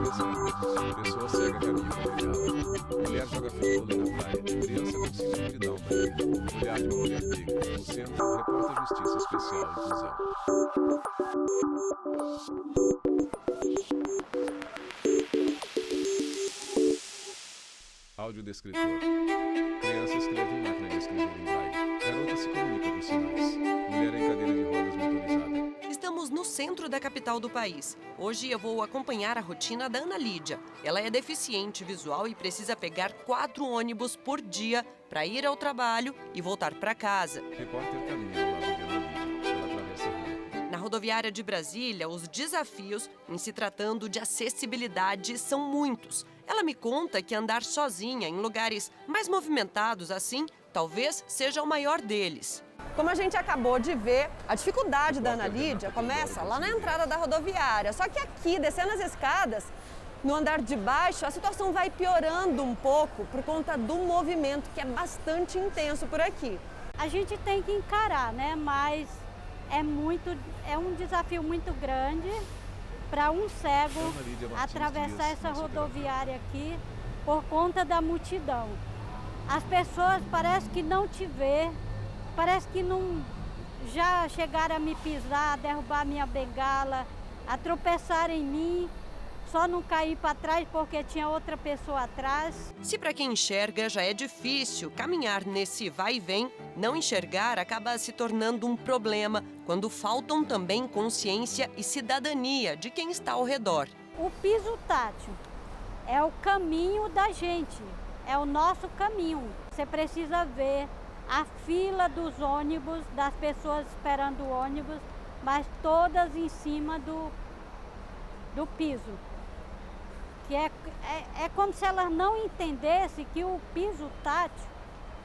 Pessoa cega caminha com cuidado. Mulher joga futebol na praia. Criança com síndrome de Down banheiro. Olhar de uma mulher negra. No centro, repórter Justiça Especial Inclusão. Audiodescritor. Criança escreve em máquina de escrever em braille. Garota se comunica por sinais. Mulher em cadeira de rodas motorizada. Estamos no centro da capital do país. Hoje eu vou acompanhar a rotina da Ana Lídia. Ela é deficiente visual e precisa pegar 4 ônibus por dia para ir ao trabalho e voltar para casa. Repórter caminha ao lado de Ana Lídia. Ela atravessa a rua. Na rodoviária de Brasília, os desafios em se tratando de acessibilidade são muitos. Ela me conta que andar sozinha em lugares mais movimentados assim, talvez seja o maior deles. Como a gente acabou de ver, a dificuldade da Ana Lídia começa lá na entrada da rodoviária. Só que aqui, descendo as escadas, no andar de baixo, a situação vai piorando um pouco por conta do movimento, que é bastante intenso por aqui. A gente tem que encarar, né? Mas é um desafio muito grande para um cego atravessar essa rodoviária aqui por conta da multidão. As pessoas parecem que não te vê, parece que não já chegaram a me pisar, a derrubar minha bengala, a tropeçar em mim, só não cair para trás porque tinha outra pessoa atrás. Se para quem enxerga já é difícil caminhar nesse vai e vem, não enxergar acaba se tornando um problema quando faltam também consciência e cidadania de quem está ao redor. O piso tátil é o caminho da gente, é o nosso caminho. Você precisa ver a fila dos ônibus, das pessoas esperando o ônibus, mas todas em cima do piso. Que é como se elas não entendessem que o piso tátil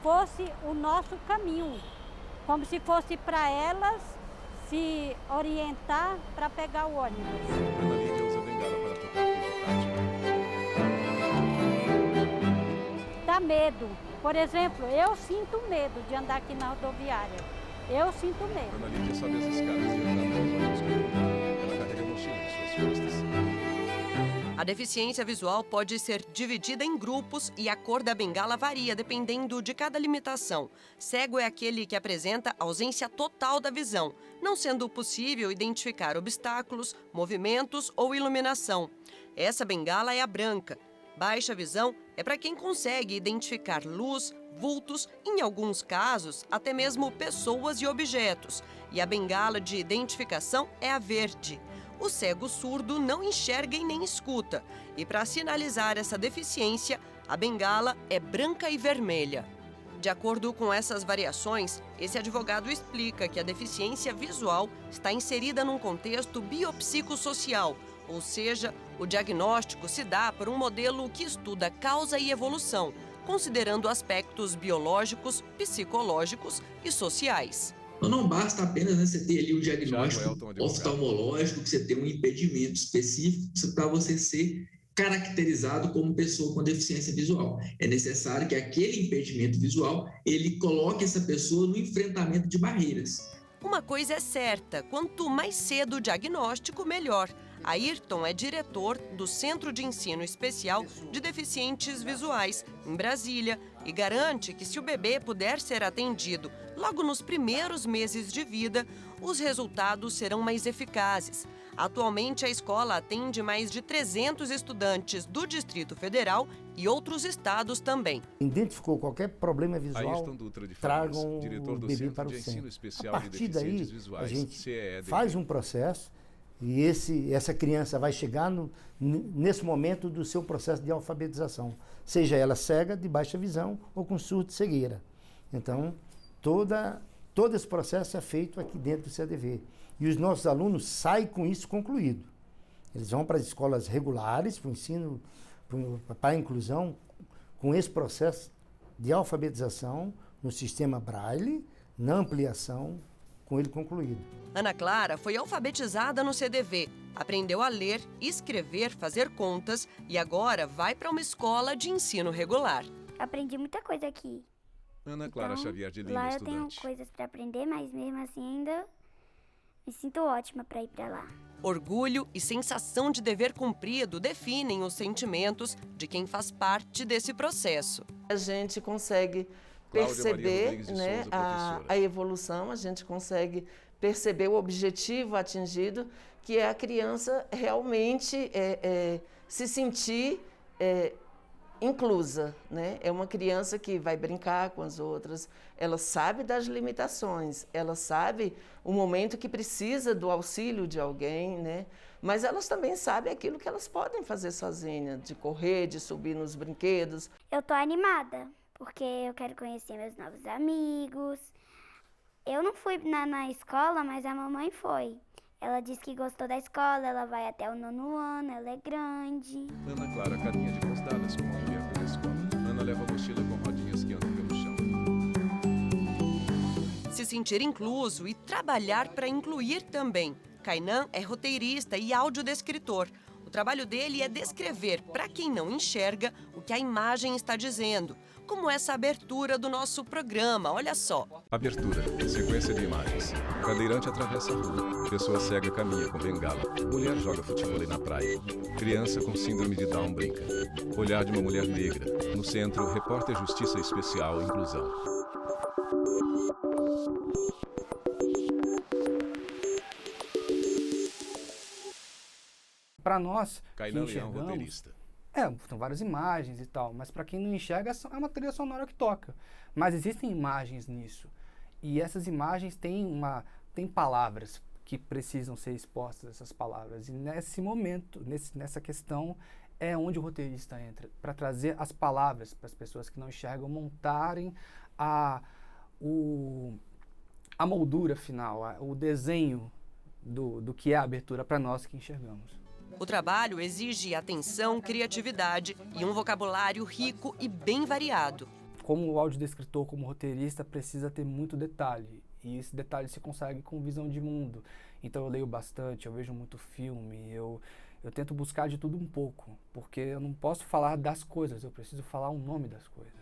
fosse o nosso caminho. Como se fosse para elas se orientar para pegar o ônibus. Ana Lídia usa bengala para tocar piso tátil. Dá medo. Por exemplo, eu sinto medo de andar aqui na rodoviária. Eu sinto medo. Ana Lídia sobe as escadas e anda pelos ônibus que acompanham. Ela carrega mochila em suas costas. A deficiência visual pode ser dividida em grupos e a cor da bengala varia dependendo de cada limitação. Cego é aquele que apresenta ausência total da visão, não sendo possível identificar obstáculos, movimentos ou iluminação. Essa bengala é a branca. Baixa visão é para quem consegue identificar luz, vultos, em alguns casos, até mesmo pessoas e objetos. E a bengala de identificação é a verde. O cego surdo não enxerga e nem escuta. E para sinalizar essa deficiência, a bengala é branca e vermelha. De acordo com essas variações, esse advogado explica que a deficiência visual está inserida num contexto biopsicossocial, ou seja, o diagnóstico se dá por um modelo que estuda causa e evolução, considerando aspectos biológicos, psicológicos e sociais. Não basta apenas você ter ali o diagnóstico oftalmológico, que você tem um impedimento específico para você ser caracterizado como pessoa com deficiência visual. É necessário que aquele impedimento visual, ele coloque essa pessoa no enfrentamento de barreiras. Uma coisa é certa, quanto mais cedo o diagnóstico, melhor. Ayrton é diretor do Centro de Ensino Especial de Deficientes Visuais, em Brasília, e garante que se o bebê puder ser atendido logo nos primeiros meses de vida, os resultados serão mais eficazes. Atualmente, a escola atende mais de 300 estudantes do Distrito Federal e outros estados também. Identificou qualquer problema visual, Ayrton Dutra de tragam Farias, diretor do o bebê Centro para o de Ensino centro. Especial A de partir Deficientes daí, Visuais, a gente CEEDV. faz um processo e essa criança vai chegar nesse momento do seu processo de alfabetização, seja ela cega, de baixa visão ou com surdo de cegueira. Então, todo esse processo é feito aqui dentro do CEDV. E os nossos alunos saem com isso concluído. Eles vão para as escolas regulares, para o ensino, para a inclusão, com esse processo de alfabetização no sistema Braille, na ampliação, com ele concluído. Ana Clara foi alfabetizada no CDV, aprendeu a ler, escrever, fazer contas e agora vai para uma escola de ensino regular. Aprendi muita coisa aqui. Ana Clara Xavier de Lima, lá estudante. eu tenho coisas para aprender, mas mesmo assim ainda me sinto ótima para ir para lá. Orgulho e sensação de dever cumprido definem os sentimentos de quem faz parte desse processo. A gente consegue perceber, né, a evolução, a gente consegue perceber o objetivo atingido, que é a criança realmente se sentir inclusa, né? É uma criança que vai brincar com as outras, ela sabe das limitações, ela sabe o momento que precisa do auxílio de alguém, né? Mas elas também sabem aquilo que elas podem fazer sozinhas, de correr, de subir nos brinquedos. Eu tô animada, porque eu quero conhecer meus novos amigos. Eu não fui na escola, mas a mamãe foi. Ela disse que gostou da escola, ela vai até o 9º ano, ela é grande. Ana Clara caminha de mãos dadas com uma mulher pela escola. Ana leva a mochila com rodinhas que andam pelo chão. Se sentir incluso e trabalhar para incluir também. Kainan é roteirista e audiodescritor. O trabalho dele é descrever, para quem não enxerga, o que a imagem está dizendo. Como essa abertura do nosso programa, olha só. Abertura, sequência de imagens. Cadeirante atravessa a rua. Pessoa cega caminha com bengala. Mulher joga futevôlei na praia. Criança com síndrome de Down brinca. Olhar de uma mulher negra. No centro, repórter Justiça Especial Inclusão. Para nós, Kainan Leão, roteirista. São várias imagens e tal, mas para quem não enxerga, é uma trilha sonora que toca. Mas existem imagens nisso. E essas imagens têm palavras que precisam ser expostas, essas palavras. E nesse momento, nessa questão, é onde o roteirista entra, para trazer as palavras para as pessoas que não enxergam, montarem a moldura final, o desenho do que é a abertura para nós que enxergamos. O trabalho exige atenção, criatividade e um vocabulário rico e bem variado. Como audiodescritor, como roteirista, precisa ter muito detalhe. E esse detalhe se consegue com visão de mundo. Então eu leio bastante, eu vejo muito filme, eu tento buscar de tudo um pouco. Porque eu não posso falar das coisas, eu preciso falar o nome das coisas.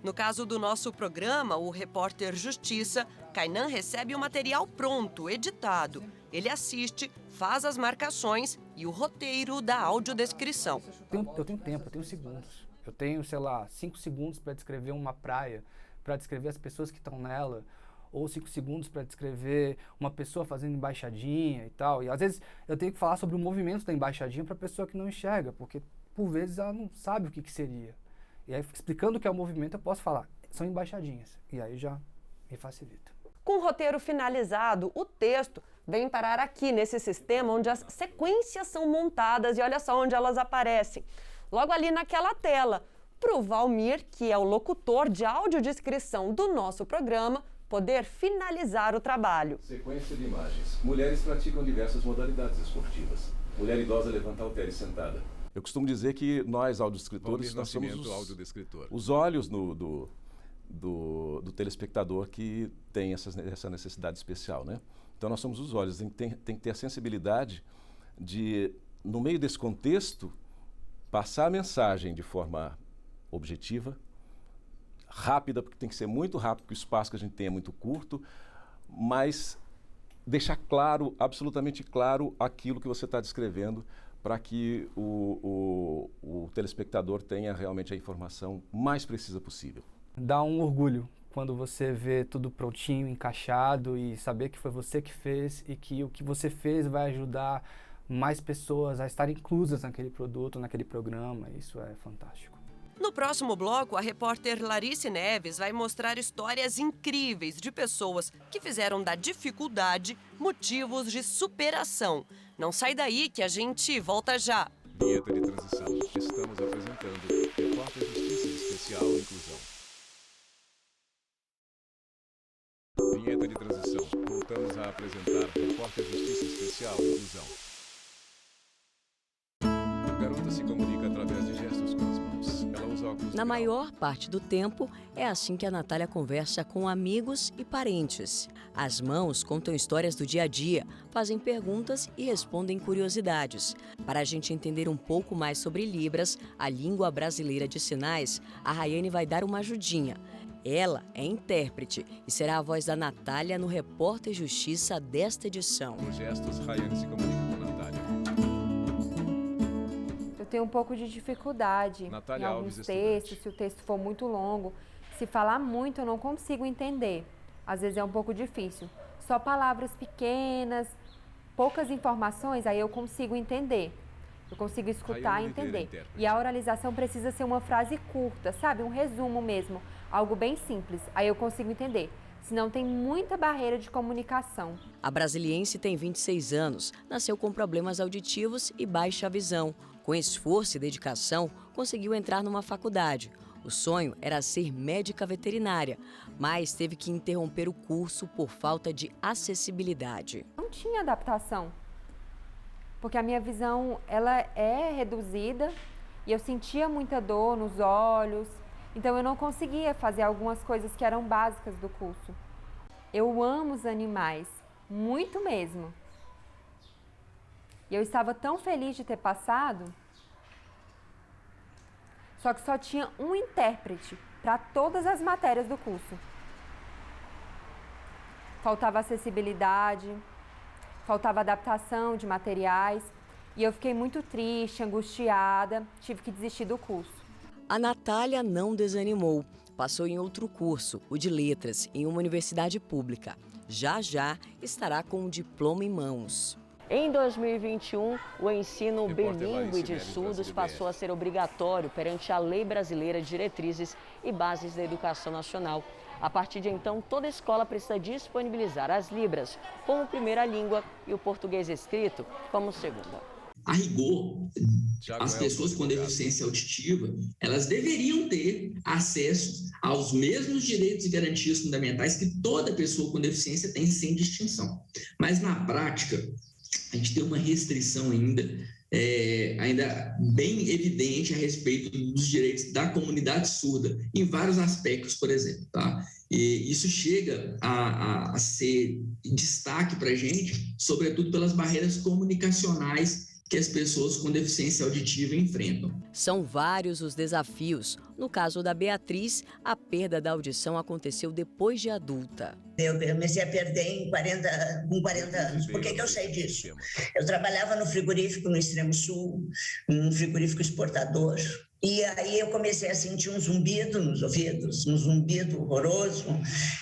No caso do nosso programa, o Repórter Justiça, Kainan recebe o material pronto, editado. Ele assiste, faz as marcações e o roteiro da audiodescrição. Eu tenho tempo, eu tenho segundos. Eu tenho, 5 segundos para descrever uma praia, para descrever as pessoas que estão nela, ou 5 segundos para descrever uma pessoa fazendo embaixadinha e tal. E às vezes eu tenho que falar sobre o movimento da embaixadinha para a pessoa que não enxerga, porque por vezes ela não sabe o que seria. E aí, explicando o que é o movimento, eu posso falar, são embaixadinhas. E aí já me facilita. Com o roteiro finalizado, o texto vem parar aqui, nesse sistema onde as sequências são montadas e olha só onde elas aparecem. Logo ali naquela tela, para o Valmir, que é o locutor de audiodescrição do nosso programa, poder finalizar o trabalho. Sequência de imagens. Mulheres praticam diversas modalidades esportivas. Mulher idosa levanta halteres sentada. Eu costumo dizer que nós, audiodescritores, nós somos os olhos do telespectador que tem essa necessidade especial, né? Então nós somos os olhos, tem que ter a sensibilidade de, no meio desse contexto, passar a mensagem de forma objetiva, rápida, porque tem que ser muito rápido, porque o espaço que a gente tem é muito curto, mas deixar claro, absolutamente claro, aquilo que você está descrevendo, para que o telespectador tenha realmente a informação mais precisa possível. Dá um orgulho quando você vê tudo prontinho, encaixado e saber que foi você que fez e que o que você fez vai ajudar mais pessoas a estarem inclusas naquele produto, naquele programa. Isso é fantástico. No próximo bloco, a repórter Larice Neves vai mostrar histórias incríveis de pessoas que fizeram da dificuldade motivos de superação. Não sai daí que a gente volta já. Vinheta de transição. Estamos apresentando Repórter Justiça Especial Inclusão. Vinheta de transição. Voltamos a apresentar Repórter Justiça Especial Inclusão. A garota se comunica através de gestos com as mãos. Ela usa óculos. Na maior parte do tempo, é assim que a Natália conversa com amigos e parentes. As mãos contam histórias do dia a dia, fazem perguntas e respondem curiosidades. Para a gente entender um pouco mais sobre Libras, a língua brasileira de sinais, a Rayane vai dar uma ajudinha. Ela é intérprete e será a voz da Natália no Repórter Justiça desta edição. Com gestos, Rayane se comunica com Natália. tenho um pouco de dificuldade Natália em alguns Alves, textos, se o texto for muito longo. Se falar muito, eu não consigo entender. Às vezes é um pouco difícil. Só palavras pequenas, poucas informações, aí eu consigo entender. Eu consigo escutar e entender. E a oralização precisa ser uma frase curta, sabe? Um resumo mesmo, algo bem simples. Aí eu consigo entender. Senão tem muita barreira de comunicação. A brasiliense tem 26 anos, nasceu com problemas auditivos e baixa visão. Com esforço e dedicação, conseguiu entrar numa faculdade. O sonho era ser médica veterinária, mas teve que interromper o curso por falta de acessibilidade. Não tinha adaptação, porque a minha visão ela é reduzida e eu sentia muita dor nos olhos, então eu não conseguia fazer algumas coisas que eram básicas do curso. Eu amo os animais, muito mesmo. E eu estava tão feliz de ter passado. Só que só tinha um intérprete para todas as matérias do curso. Faltava acessibilidade, faltava adaptação de materiais e eu fiquei muito triste, angustiada, tive que desistir do curso. A Natália não desanimou, passou em outro curso, o de letras, em uma universidade pública. Já estará com um diploma em mãos. Em 2021, o ensino bilíngue de surdos passou a ser obrigatório perante a Lei Brasileira de Diretrizes e Bases da Educação Nacional. A partir de então, toda escola precisa disponibilizar as libras como primeira língua e o português escrito como segunda. A rigor, as pessoas com deficiência auditiva, elas deveriam ter acesso aos mesmos direitos e garantias fundamentais que toda pessoa com deficiência tem, sem distinção. Mas, na prática, a gente tem uma restrição ainda bem evidente a respeito dos direitos da comunidade surda, em vários aspectos, por exemplo. Tá? E isso chega a ser destaque para a gente, sobretudo pelas barreiras comunicacionais que as pessoas com deficiência auditiva enfrentam. São vários os desafios. No caso da Beatriz, a perda da audição aconteceu depois de adulta. Eu comecei a perder com 40 anos. Por que eu sei disso? Eu trabalhava no frigorífico no Extremo Sul, um frigorífico exportador. E aí eu comecei a sentir um zumbido nos ouvidos, um zumbido horroroso.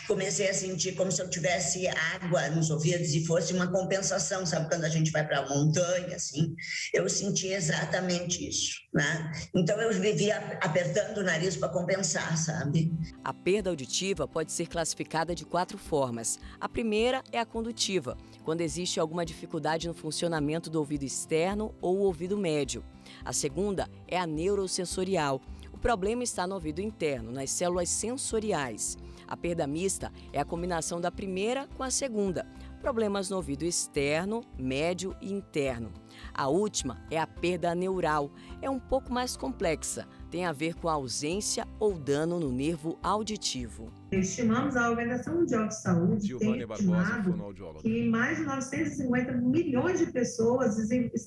Comecei a sentir como se eu tivesse água nos ouvidos e fosse uma compensação, sabe? Quando a gente vai para a montanha, assim, eu senti exatamente isso, né? Então eu vivia apertando o nariz para compensar, sabe? A perda auditiva pode ser classificada de 4 formas. A primeira é a condutiva, quando existe alguma dificuldade no funcionamento do ouvido externo ou ouvido médio. A segunda é a neurosensorial. O problema está no ouvido interno, nas células sensoriais. A perda mista é a combinação da primeira com a segunda. Problemas no ouvido externo, médio e interno. A última é a perda neural. É um pouco mais complexa. Tem a ver com a ausência ou dano no nervo auditivo. Estimamos, a Organização Mundial de Saúde tem estimado que mais de 950 milhões de pessoas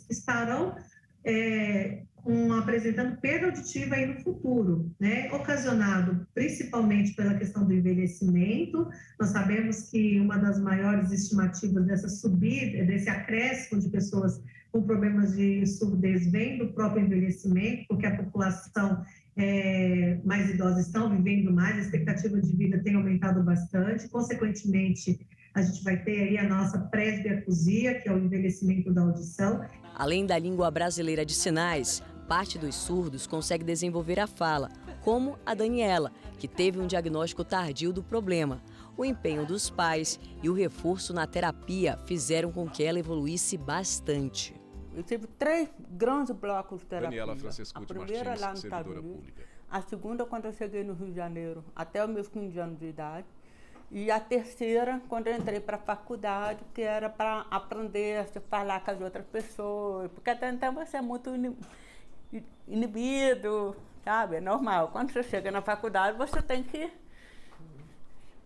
estarão apresentando perda auditiva aí no futuro, né? Ocasionado principalmente pela questão do envelhecimento. Nós sabemos que uma das maiores estimativas dessa subida, desse acréscimo de pessoas com problemas de surdez vem do próprio envelhecimento, porque a população mais idosa estão vivendo mais, a expectativa de vida tem aumentado bastante, consequentemente a gente vai ter aí a nossa presbiacusia, que é o envelhecimento da audição. Além da língua brasileira de sinais, parte dos surdos consegue desenvolver a fala, como a Daniela, que teve um diagnóstico tardio do problema. O empenho dos pais e o reforço na terapia fizeram com que ela evoluísse bastante. Eu tive 3 grandes blocos de terapia. Daniela Francescucci, a primeira Martins, lá nos Estados Unidos, a segunda quando eu cheguei no Rio de Janeiro, até os meus 15 anos de idade. E a terceira, quando eu entrei para a faculdade, que era para aprender a falar com as outras pessoas, porque até então você é muito inibido, sabe? É normal. Quando você chega na faculdade, você tem que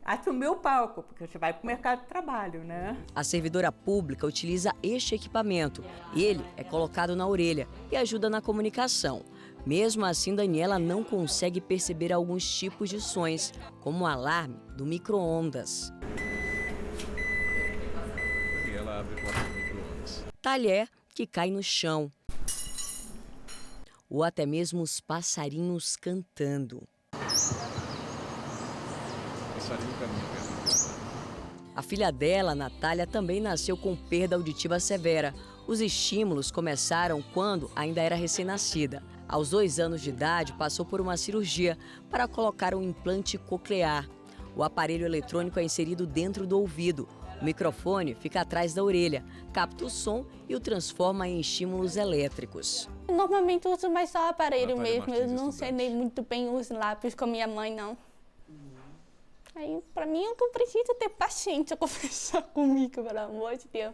assumir o palco, porque você vai para o mercado de trabalho, né? A servidora pública utiliza este equipamento. Ele é colocado na orelha e ajuda na comunicação. Mesmo assim, Daniela não consegue perceber alguns tipos de sons, como o alarme do micro-ondas. Daniela abre a porta do micro-ondas. Talher que cai no chão. ou até mesmo os passarinhos cantando. A filha dela, Natália, também nasceu com perda auditiva severa. Os estímulos começaram quando ainda era recém-nascida. Aos 2 anos de idade, passou por uma cirurgia para colocar um implante coclear. O aparelho eletrônico é inserido dentro do ouvido. O microfone fica atrás da orelha, capta o som e o transforma em estímulos elétricos. Normalmente uso mais só o aparelho mesmo, eu não sei nem muito bem os lábios com minha mãe, não. Aí, pra mim, eu não preciso ter paciência conversar comigo, pelo amor de Deus.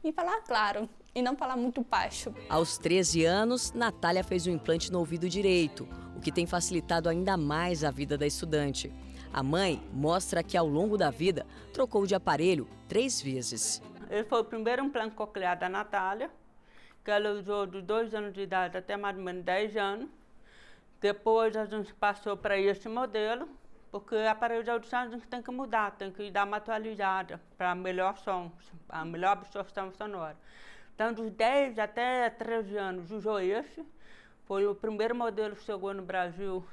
E falar claro, e não falar muito baixo. Aos 13 anos, Natália fez um implante no ouvido direito, o que tem facilitado ainda mais a vida da estudante. A mãe mostra que, ao longo da vida, trocou de aparelho 3 vezes. Esse foi o primeiro implante coclear da Natália, que ela usou de 2 anos de idade até mais ou menos 10 anos. Depois a gente passou para esse modelo, porque o aparelho de audição a gente tem que mudar, tem que dar uma atualizada para melhor som, a melhor absorção sonora. Então, dos 10 até 13 anos, usou esse. Foi o primeiro modelo que chegou no Brasil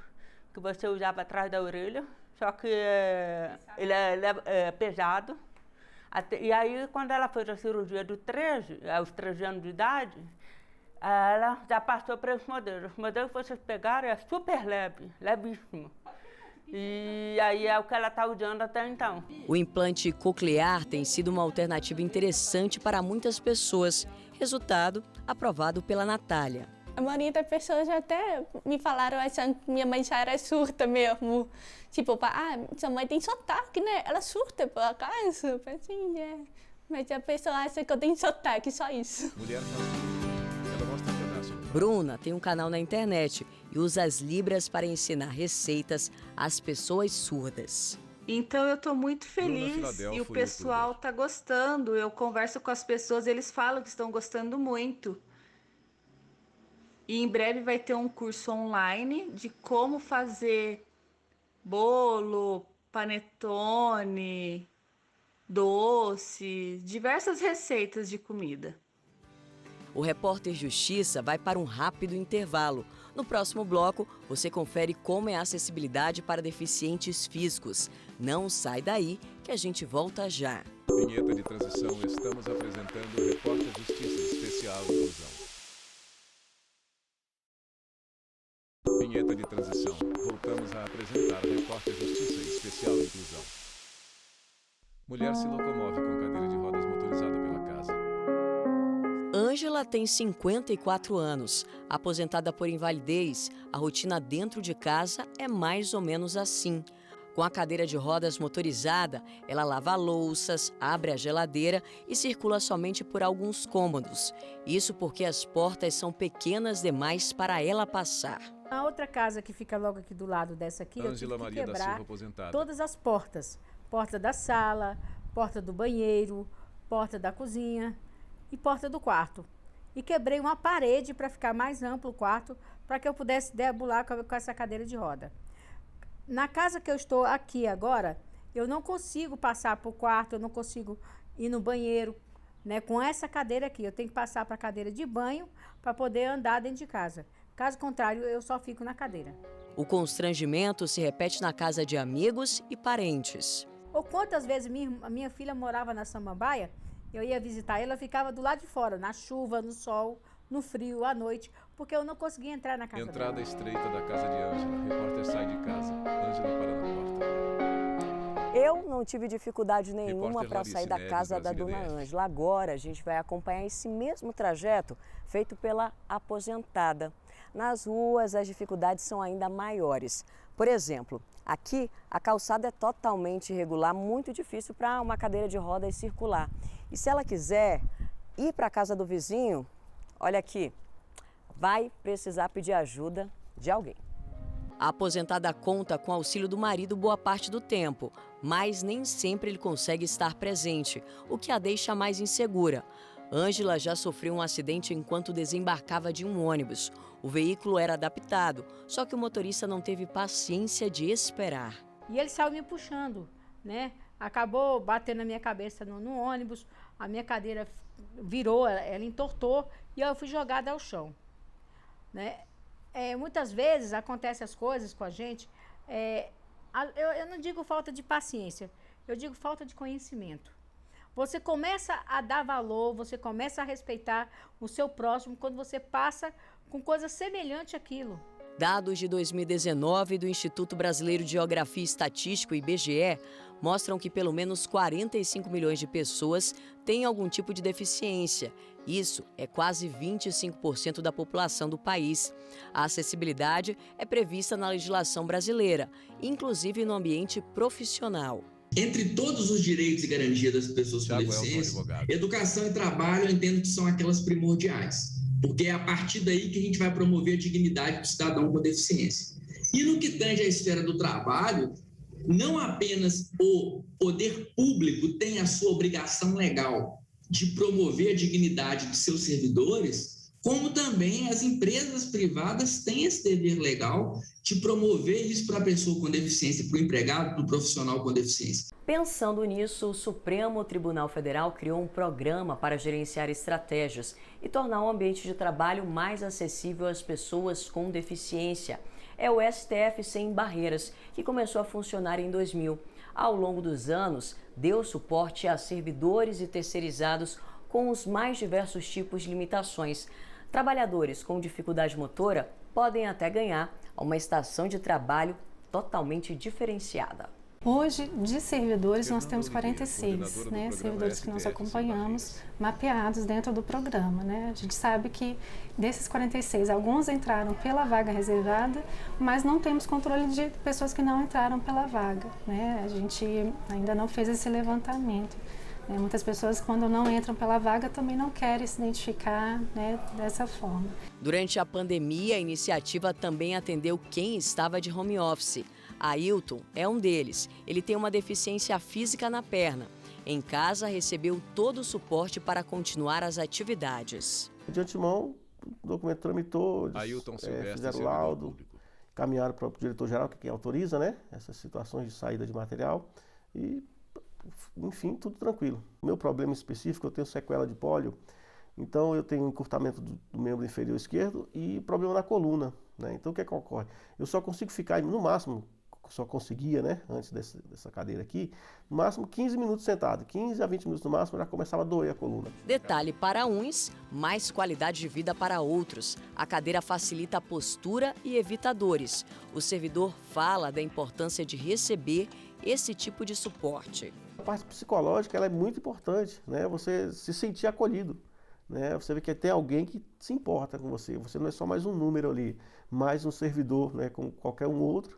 que você usava atrás da orelha, só que ele é pesado. E aí, quando ela fez a cirurgia aos 13 anos de idade, ela já passou para esse modelo. Esse modelo que vocês pegaram é super leve, levíssimo. E aí é o que ela está usando até então. O implante coclear tem sido uma alternativa interessante para muitas pessoas. Resultado aprovado pela Natália. A maioria das pessoas até me falaram achando que minha mãe já era surda mesmo. Tipo, sua mãe tem sotaque, né? Ela surta por acaso? Assim, é. Mas a pessoa acha que eu tenho sotaque, só isso. Ela mostra um pedaço. Bruna tem um canal na internet e usa as libras para ensinar receitas às pessoas surdas. Então eu estou muito feliz e o pessoal está gostando. Eu converso com as pessoas, eles falam que estão gostando muito. E em breve vai ter um curso online de como fazer bolo, panetone, doce, diversas receitas de comida. O Repórter Justiça vai para um rápido intervalo. No próximo bloco, você confere como é a acessibilidade para deficientes físicos. Não sai daí, que a gente volta já. Vinheta de transição, estamos apresentando o Repórter Justiça Especial Inclusão. Vinheta de transição, voltamos a apresentar o Repórter Justiça Especial Inclusão. Mulher se locomove com cadeira de rodas motorizada pela casa. Ângela tem 54 anos. Aposentada por invalidez, a rotina dentro de casa é mais ou menos assim. Com a cadeira de rodas motorizada, ela lava louças, abre a geladeira e circula somente por alguns cômodos. Isso porque as portas são pequenas demais para ela passar. A outra casa que fica logo aqui do lado dessa aqui, eu tive que quebrar todas as portas. Porta da sala, porta do banheiro, porta da cozinha e porta do quarto. E quebrei uma parede para ficar mais amplo o quarto, para que eu pudesse deambular com essa cadeira de roda. Na casa que eu estou aqui agora, eu não consigo passar para o quarto, eu não consigo ir no banheiro, né? Com essa cadeira aqui, eu tenho que passar para a cadeira de banho para poder andar dentro de casa. Caso contrário, eu só fico na cadeira. O constrangimento se repete na casa de amigos e parentes. Ou quantas vezes a minha filha morava na Samambaia, eu ia visitar ela, ficava do lado de fora, na chuva, no sol, no frio, à noite, porque eu não conseguia entrar na casa Entrada dela. Estreita da casa de Ângela. Repórter sai de casa. Ângela para na porta. Eu não tive dificuldade nenhuma para sair da casa da dona Ângela. Agora a gente vai acompanhar esse mesmo trajeto feito pela aposentada. Nas ruas as dificuldades são ainda maiores. Por exemplo, aqui a calçada é totalmente irregular, muito difícil para uma cadeira de rodas circular. E se ela quiser ir para a casa do vizinho, olha aqui, vai precisar pedir ajuda de alguém. A aposentada conta com o auxílio do marido boa parte do tempo, mas nem sempre ele consegue estar presente, o que a deixa mais insegura. Ângela já sofreu um acidente enquanto desembarcava de um ônibus. O veículo era adaptado, só que o motorista não teve paciência de esperar. E ele saiu me puxando, né? Acabou batendo na minha cabeça no ônibus, a minha cadeira virou, ela entortou e eu fui jogada ao chão, né? muitas vezes acontecem as coisas com a gente, eu não digo falta de paciência, eu digo falta de conhecimento. Você começa a dar valor, você começa a respeitar o seu próximo quando você passa com coisa semelhante àquilo. Dados de 2019 do Instituto Brasileiro de Geografia e Estatística, IBGE, mostram que pelo menos 45 milhões de pessoas têm algum tipo de deficiência. Isso é quase 25% da população do país. A acessibilidade é prevista na legislação brasileira, inclusive no ambiente profissional. Entre todos os direitos e garantias das pessoas com deficiência, educação e trabalho eu entendo que são aquelas primordiais, porque é a partir daí que a gente vai promover a dignidade do cidadão com deficiência. E no que tange à esfera do trabalho, não apenas o poder público tem a sua obrigação legal de promover a dignidade dos seus servidores, como também as empresas privadas têm esse dever legal de promover isso para a pessoa com deficiência, para o empregado, para o profissional com deficiência. Pensando nisso, o Supremo Tribunal Federal criou um programa para gerenciar estratégias e tornar o ambiente de trabalho mais acessível às pessoas com deficiência. É o STF Sem Barreiras, que começou a funcionar em 2000. Ao longo dos anos, deu suporte a servidores e terceirizados com os mais diversos tipos de limitações. Trabalhadores com dificuldade motora podem até ganhar uma estação de trabalho totalmente diferenciada. Hoje, de servidores, nós temos 46, né, servidores que nós acompanhamos, mapeados dentro do programa, né? A gente sabe que desses 46, alguns entraram pela vaga reservada, mas não temos controle de pessoas que não entraram pela vaga, né? A gente ainda não fez esse levantamento. Muitas pessoas, quando não entram pela vaga, também não querem se identificar, né, dessa forma. Durante a pandemia, a iniciativa também atendeu quem estava de home office. Ailton é um deles. Ele tem uma deficiência física na perna. Em casa, recebeu todo o suporte para continuar as atividades. De antemão, o documento tramitou, fizeram o laudo, caminharam para o diretor-geral, que é quem autoriza, né, essas situações de saída de material, e, enfim, tudo tranquilo. O meu problema específico, eu tenho sequela de pólio, então eu tenho encurtamento do membro inferior esquerdo e problema na coluna, né? Então o que é que ocorre? Eu só consigo ficar, no máximo, só conseguia, né, antes dessa cadeira aqui, no máximo 15 minutos sentado, 15 a 20 minutos no máximo, já começava a doer a coluna. Detalhe para uns, mais qualidade de vida para outros. A cadeira facilita a postura e evita dores. O servidor fala da importância de receber esse tipo de suporte. A parte psicológica ela é muito importante, né? Você se sentir acolhido, né? Você vê que tem alguém que se importa com você. Você não é só mais um número ali, mais um servidor, né, como qualquer um outro,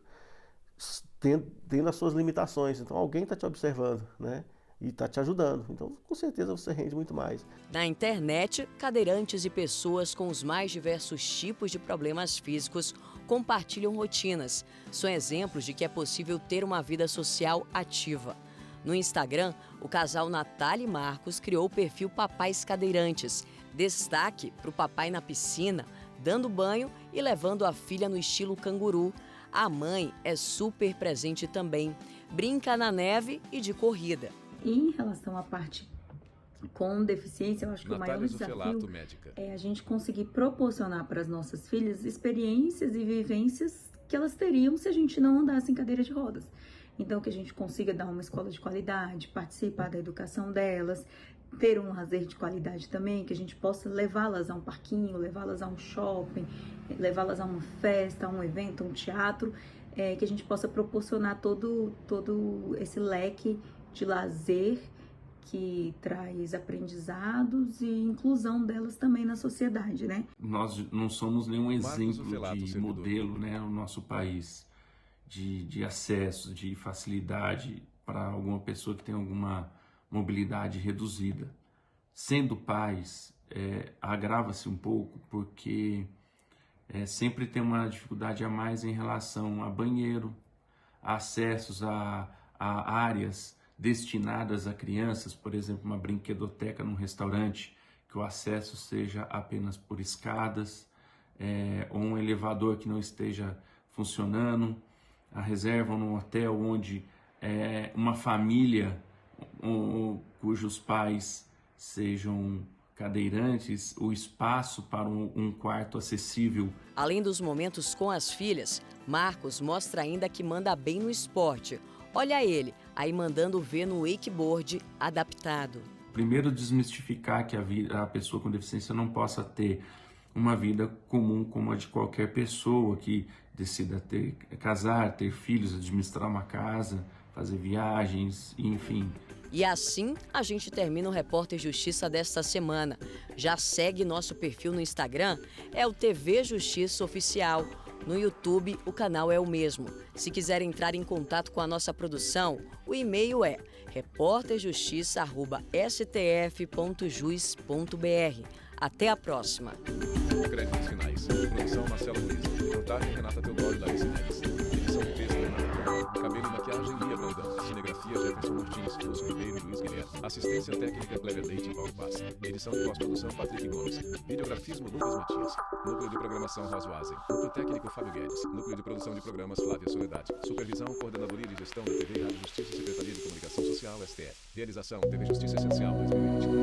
tendo as suas limitações. Então alguém está te observando, né? E está te ajudando. Então, com certeza, você rende muito mais. Na internet, cadeirantes e pessoas com os mais diversos tipos de problemas físicos compartilham rotinas. São exemplos de que é possível ter uma vida social ativa. No Instagram, o casal Natália e Marcos criou o perfil Papais Cadeirantes. Destaque para o papai na piscina, dando banho e levando a filha no estilo canguru. A mãe é super presente também. Brinca na neve e de corrida. Em relação à parte com deficiência, eu acho que o maior desafio é a gente conseguir proporcionar para as nossas filhas experiências e vivências que elas teriam se a gente não andasse em cadeira de rodas. Então, que a gente consiga dar uma escola de qualidade, participar da educação delas, ter um lazer de qualidade também, que a gente possa levá-las a um parquinho, levá-las a um shopping, levá-las a uma festa, a um evento, a um teatro, que a gente possa proporcionar todo esse leque de lazer que traz aprendizados e inclusão delas também na sociedade, né? Nós não somos nenhum exemplo de modelo, né, no nosso país, de acesso, de facilidade para alguma pessoa que tem alguma mobilidade reduzida. Sendo pais, agrava-se um pouco, porque sempre tem uma dificuldade a mais em relação a banheiro, a acessos a áreas destinadas a crianças, por exemplo, uma brinquedoteca num restaurante, que o acesso seja apenas por escadas, ou um elevador que não esteja funcionando, a reserva num hotel onde uma família cujos pais sejam cadeirantes o espaço para um quarto acessível. Além dos momentos com as filhas, Marcos mostra ainda que manda bem no esporte. Olha ele, aí mandando ver no wakeboard adaptado. Primeiro, desmistificar que a pessoa com deficiência não possa ter uma vida comum como a de qualquer pessoa que decida casar, ter filhos, administrar uma casa, fazer viagens, enfim. E assim a gente termina o Repórter Justiça desta semana. Já segue nosso perfil no Instagram, é o TV Justiça Oficial. No YouTube, o canal é o mesmo. Se quiser entrar em contato com a nossa produção, o e-mail é reporterjustiça@stf.jus.br. Até a próxima. Créditos finais. Produção Marcela Luiz. Montagem Renata Teodoro e Larissa Neves. Edição e texto Cabelo e maquiagem Lia Brandão. Cinegrafia Jefferson Martins, Lúcio Ribeiro e Luiz Guilherme. Assistência técnica Cléber Leite e Paulo Paz. Edição e pós-produção Patrick Gomes. Videografismo Lucas Matias. Núcleo de programação Roswazen. Núcleo técnico Fábio Guedes. Núcleo de produção de programas Flávia Soledade. Supervisão, coordenadoria de gestão da TV Rádio Justiça e Secretaria de Comunicação Social, STF. Realização TV Justiça Essencial 2020.